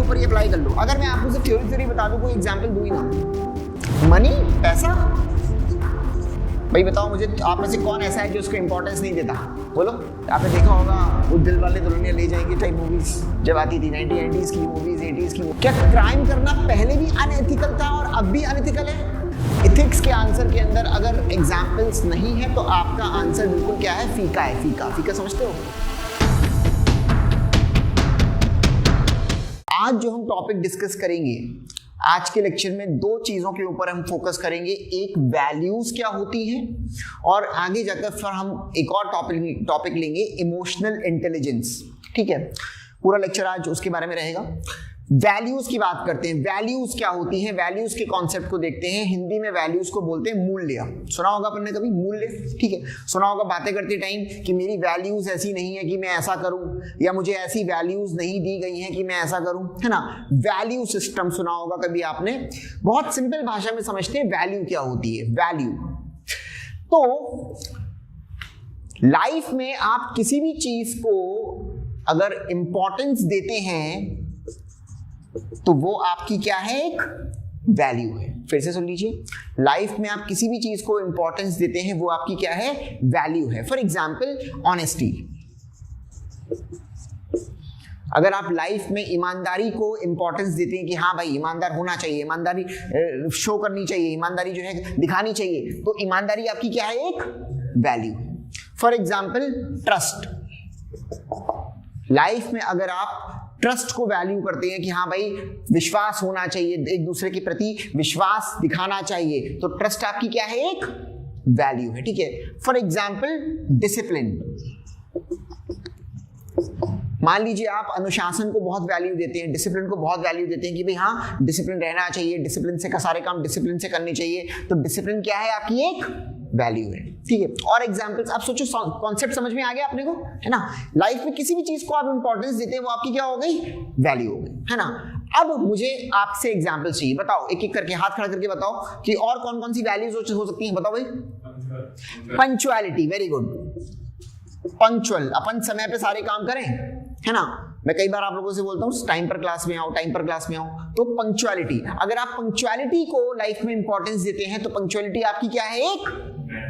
ऊपर ही अप्लाई कर लो। अगर मैं आपको सिर्फ थ्योरी बता दूं, कोई एग्जाम्पल दूं ही ना, मनी, पैसा, भाई बताओ मुझे आप में से कौन ऐसा है जो उसको इंपॉर्टेंस नहीं देता? बोलो। आपने देखा होगा वो दिल वाले दुल्हनिया ले जाएंगे टाइप मूवीज जब आती थी, 1990s की मूवीज, 80s की। क्या क्राइम करना पहले भी अनएथिकल था और अब भी अनएथिकल है? एथिक्स के आंसर के अंदर अगर एग्जाम्पल्स नहीं है तो आपका आंसर बिल्कुल क्या है? फीका है। फीका, फीका समझते हो? आज जो हम टॉपिक डिस्कस करेंगे, आज के लेक्चर में दो चीजों के ऊपर हम फोकस करेंगे। एक वैल्यूज क्या होती हैं और आगे जाकर फिर हम एक और टॉपिक लेंगे, इमोशनल इंटेलिजेंस। ठीक है, पूरा लेक्चर आज उसके बारे में रहेगा। वैल्यूज की बात करते हैं। वैल्यूज क्या होती हैं? वैल्यूज के कॉन्सेप्ट को देखते हैं। हिंदी में वैल्यूज को बोलते हैं मूल्य। सुना होगा अपन ने कभी मूल्य? ठीक है, सुना होगा बातें करते टाइम कि मेरी वैल्यूज ऐसी नहीं है कि मैं ऐसा करूं, या मुझे ऐसी वैल्यूज नहीं दी गई हैं कि मैं ऐसा करूं, है ना। वैल्यू सिस्टम सुना होगा कभी आपने। बहुत सिंपल भाषा में समझते हैं वैल्यू क्या होती है। वैल्यू तो लाइफ में आप किसी भी चीज को अगर इंपॉर्टेंस देते हैं तो वो आपकी क्या है? एक वैल्यू है। फिर से सुन लीजिए, लाइफ में आप किसी भी चीज को इंपॉर्टेंस देते हैं वो आपकी क्या है? वैल्यू है। For example honesty. अगर आप लाइफ में ईमानदारी को इंपॉर्टेंस देते हैं कि हाँ भाई ईमानदार होना चाहिए, ईमानदारी शो करनी चाहिए, ईमानदारी जो है दिखानी चाहिए, तो ईमानदारी आपकी क्या है? एक वैल्यू है। For example trust. लाइफ में अगर आप ट्रस्ट को वैल्यू करते हैं कि हाँ भाई विश्वास होना चाहिए, एक दूसरे के प्रति विश्वास दिखाना चाहिए, तो ट्रस्ट आपकी क्या है? एक वैल्यू है। ठीक है, फॉर एग्जाम्पल डिसिप्लिन। मान लीजिए आप अनुशासन को बहुत वैल्यू देते हैं, डिसिप्लिन को बहुत वैल्यू देते हैं कि भाई हाँ डिसिप्लिन रहना चाहिए, डिसिप्लिन से सारे काम डिसिप्लिन से करने चाहिए, तो डिसिप्लिन क्या है? आपकी एक वैल्यू है। ठीक है, और एग्जांपल्स आप सोचो, कॉन्सेप्ट समझ में आ गया अपने को, है ना। लाइफ में किसी भी चीज को आप इंपॉर्टेंस देते हैं वो आपकी क्या हो गई? वैल्यू हो गई, है ना। अब मुझे आपसे एग्जांपल चाहिए। बताओ एक एक करके, हाथ खड़ा करके बताओ कि और कौन कौन सी वैल्यूज हो सकती हैं? बताओ भाई। Punctuality, very good. पंक्चुअल, अपन समय पे सारे काम करें, है ना। मैं कई बार आप लोगों से बोलता हूँ टाइम पर क्लास में आओ, टाइम पर क्लास में आओ। तो पंक्चुअलिटी, अगर आप पंक्चुअलिटी को लाइफ में इंपॉर्टेंस देते हैं तो पंक्चुअलिटी आपकी क्या है? एक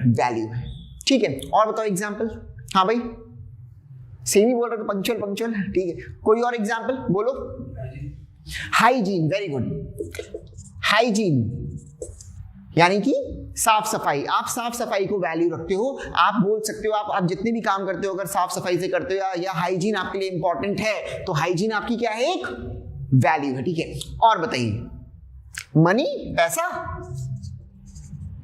वैल्यू है। ठीक है, और बताओ एग्जांपल। हाँ भाई, सेम ही बोल रहे तो पंक्चुअल पंक्चुअल। ठीक है, कोई और एग्जांपल बोलो। Hygiene, very good. हाइजीन यानी कि साफ सफाई। आप साफ सफाई को वैल्यू रखते हो, आप बोल सकते हो, आप जितने भी काम करते हो अगर साफ सफाई से करते हो या हाइजीन आपके लिए इंपॉर्टेंट है तो हाइजीन आपकी क्या है? एक वैल्यू है। ठीक है, और बताइए मनी, पैसा।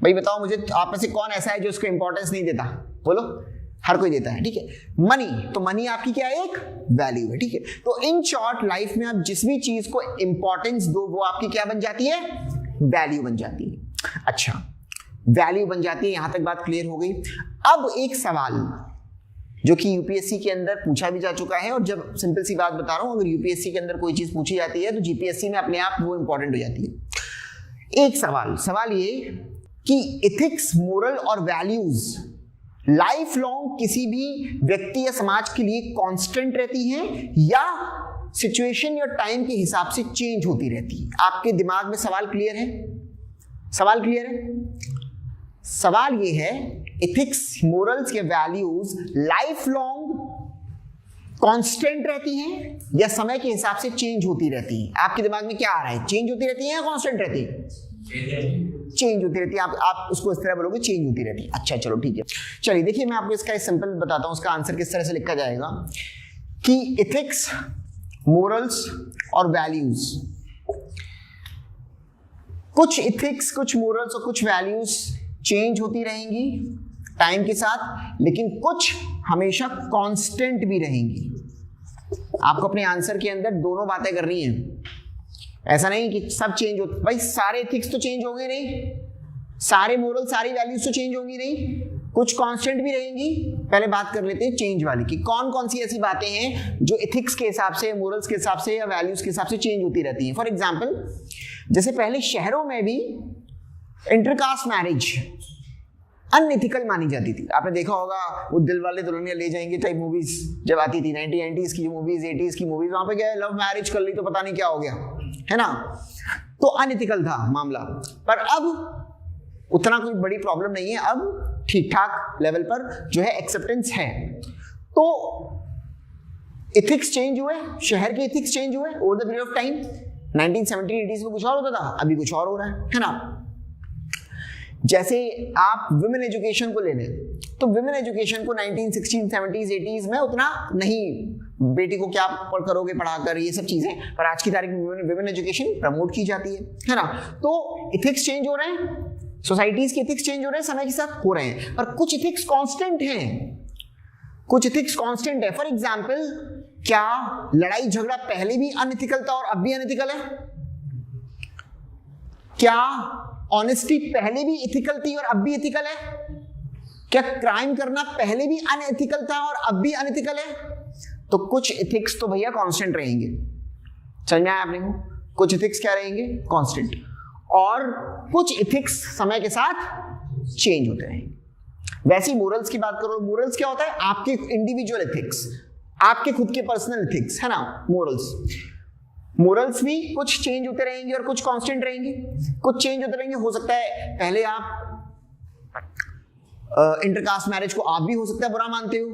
भाई बताओ मुझे आप में से कौन ऐसा है जो उसको इंपॉर्टेंस नहीं देता? बोलो। हर कोई देता है। ठीक है, मनी, तो मनी आपकी क्या है? एक वैल्यू है। ठीक है, तो इन शॉर्ट लाइफ में आप जिस भी चीज को इंपॉर्टेंस दो वो आपकी क्या बन जाती है? वैल्यू बन जाती है। अच्छा, वैल्यू बन जाती है, यहां तक बात क्लियर हो गई। अब एक सवाल जो कि यूपीएससी के अंदर पूछा भी जा चुका है, और जब सिंपल सी बात बता रहा हूं, अगर यूपीएससी के अंदर कोई चीज पूछी जाती है तो जीपीएससी में अपने आप वो इंपॉर्टेंट हो जाती है। एक सवाल ये कि एथिक्स, मोरल और वैल्यूज लाइफ लॉन्ग किसी भी व्यक्ति या समाज के लिए कांस्टेंट रहती हैं या सिचुएशन या टाइम के हिसाब से चेंज होती रहती है? आपके दिमाग में सवाल क्लियर है? सवाल क्लियर है? सवाल ये है, एथिक्स, मोरल्स या वैल्यूज लाइफ लॉन्ग कांस्टेंट रहती हैं या समय के हिसाब से चेंज होती रहती हैं? आपके दिमाग में क्या आ रहा है? चेंज होती रहती है या कांस्टेंट रहती है? चेंज होती रहती है। आप उसको इस तरह बोलोगे, चेंज होती रहती है। अच्छा चलो ठीक है, चलिए देखिए मैं आपको इसका सिंपल बताता हूं, उसका आंसर किस तरह से लिखा जाएगा कि एथिक्स, मोरल्स और वैल्यूज, कुछ एथिक्स, कुछ मोरल्स और कुछ वैल्यूज चेंज होती रहेंगी टाइम के साथ, लेकिन कुछ हमेशा कांस्टेंट भी रहेंगी। आपको अपने आंसर के अंदर दोनों बातें करनी है। ऐसा नहीं कि सब चेंज हो, भाई सारे एथिक्स तो चेंज होंगे नहीं, सारे मोरल, सारी वैल्यूज तो चेंज होंगी नहीं, कुछ कांस्टेंट भी रहेंगी। पहले बात कर लेते हैं चेंज वाली की। कौन कौन सी ऐसी बातें हैं जो एथिक्स के हिसाब से, मोरल्स के हिसाब से या वैल्यूज के हिसाब से चेंज होती रहती हैं? फॉर एग्जाम्पल, जैसे पहले शहरों में भी इंटरकास्ट मैरिज अनएथिकल मानी जाती थी। आपने देखा होगा वो दिल वाले दुल्हनिया ले जाएंगे टाइप मूवीज जब आती थी, 1990s की मूवीज, 80s की मूवीज, वहां पे क्या लव मैरिज कर ली तो पता नहीं क्या हो गया, है ना। तो अनएथिकल था मामला। पर अब उतना कोई बड़ी प्रॉब्लम नहीं है, अब ठीक ठाक लेवल पर जो है एक्सेप्टेंस है। तो इथिक्स चेंज हुए, शहर के इथिक्स चेंज हुए over the period of time. 1970-80s में कुछ और होता था, अभी कुछ और हो रहा है ना। जैसे आप विमेन एजुकेशन को ले लें तो विमेन एजुकेशन को 1960s, 70s, 80s में उतना नहीं, बेटी को क्या करोगे पढ़ाकर, ये सब चीजें, पर आज की तारीख में विमेन एजुकेशन प्रमोट की जाती है ना। तो इथिक्स चेंज हो रहे हैं, सोसाइटीज के इथिक्स चेंज हो रहे हैं, समय के साथ हो रहे हैं, पर कुछ इथिक्स कांस्टेंट हैं, कुछ इथिक्स कांस्टेंट है। फॉर एग्जांपल, क्या लड़ाई झगड़ा पहले भी अनइथिकल था और अब भी अनइथिकल है? क्या ऑनेस्टी पहले भी इथिकल थी और अब भी इथिकल है? क्या क्राइम करना पहले भी अनएथिकल था और अब भी अनएथिकल है? तो कुछ इथिक्स तो भैया कांस्टेंट रहेंगे, समझ में आया आपने को? कुछ इथिक्स क्या रहेंगे? कांस्टेंट। और कुछ इथिक्स समय के साथ चेंज होते रहेंगे। वैसे ही मोरल्स की बात करो, मोरल्स क्या होता है? आपके इंडिविजुअल इथिक्स, आपके खुद के पर्सनल इथिक्स, है ना, मोरल्स भी कुछ चेंज होते रहेंगे और कुछ कांस्टेंट रहेंगे। कुछ चेंज होते रहेंगे, हो सकता है पहले आप इंटरकास्ट मैरिज को आप भी हो सकता है बुरा मानते हो,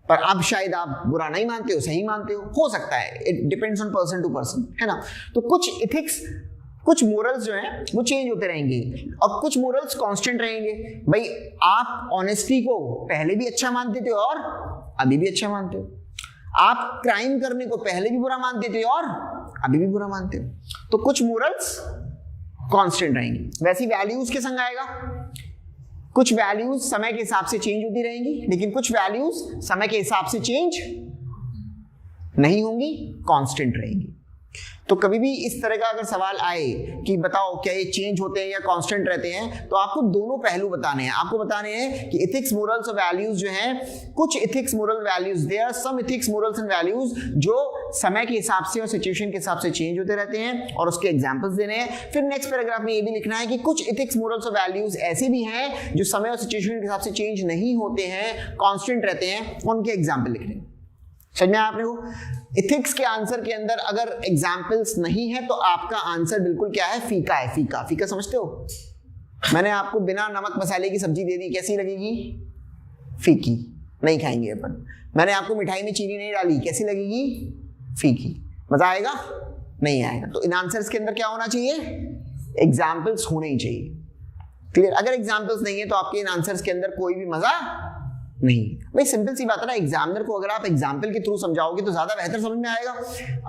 पर अब शायद आप बुरा नहीं मानते हो, सही मानते हो सकता है। It depends on person to person, है ना। तो कुछ इथिक्स, कुछ मोरल्स जो हैं वो चेंज होते रहेंगे और कुछ मोरल्स कांस्टेंट रहेंगे। भाई आप ऑनेस्टी को पहले भी अच्छा मानते थे और अभी भी अच्छा मानते हो, आप क्राइम करने को पहले भी बुरा मानते थे और अभी भी बुरा मानते हो। तो कुछ मोरल्स कांस्टेंट रहेंगी। वैसी वैल्यूज के संग आएगा, कुछ वैल्यूज समय के हिसाब से चेंज होती रहेंगी, लेकिन कुछ वैल्यूज समय के हिसाब से चेंज नहीं होंगी, कांस्टेंट रहेंगी। तो कभी भी इस तरह का अगर सवाल आए कि बताओ क्या ये चेंज होते हैं या कांस्टेंट रहते हैं, तो आपको दोनों पहलू बताने हैं। आपको बताने हैं कि इथिक्स, मोरल्स और वैल्यूज जो हैं, कुछ ethics, moral, values, there are some ethics, morals and values जो समय के हिसाब से और सिचुएशन के हिसाब से चेंज होते रहते हैं, और उसके एग्जांपल्स देने हैं। फिर नेक्स्ट पैराग्राफ में ये भी लिखना है कि कुछ इथिक्स, मोरल्स और वैल्यूज ऐसे भी हैं जो समय और सिचुएशन के हिसाब से चेंज नहीं होते हैं, कांस्टेंट रहते हैं, उनके एग्जाम्पल लिखने हैं। समझ में आया आपने को? इथिक्स के आंसर के अंदर अगर एग्जाम्पल्स नहीं है तो आपका आंसर बिल्कुल क्या है? फीका है। फीका, फीका समझते हो? मैंने आपको बिना नमक मसाले की सब्जी दे दी, कैसी लगेगी? फीकी, नहीं खाएंगे अपन। मैंने आपको मिठाई में चीनी नहीं डाली, कैसी लगेगी? फीकी। मजा आएगा? नहीं आएगा। तो इन आंसर्स के अंदर क्या होना चाहिए? एग्जाम्पल्स होने ही चाहिए। क्लियर? अगर एग्जाम्पल्स नहीं है तो आपके इन आंसर्स के अंदर कोई भी मजा नहीं। भाई सिंपल सी बात है ना, एग्जामिनर को अगर आप एग्जाम्पल के थ्रू समझाओगे तो ज्यादा बेहतर समझ में आएगा।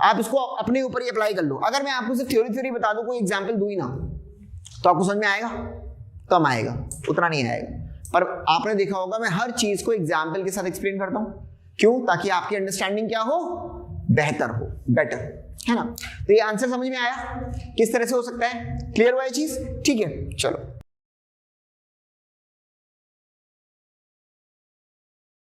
आप इसको अपने ऊपर ही अप्लाई कर लो। अगर मैं आपको सिर्फ थ्योरी बता दूं, कोई एग्जाम्पल दूं ही ना, तो आपको समझ में आएगा? कम आएगा, उतना नहीं आएगा। पर आपने देखा होगा मैं हर चीज को एग्जाम्पल के साथ एक्सप्लेन करता हूं। क्यों? ताकि आपकी अंडरस्टैंडिंग क्या हो? बेहतर हो, बेटर, है ना। तो ये आंसर समझ में आया किस तरह से हो सकता है? क्लियर हुआ ये चीज? ठीक है, चलो।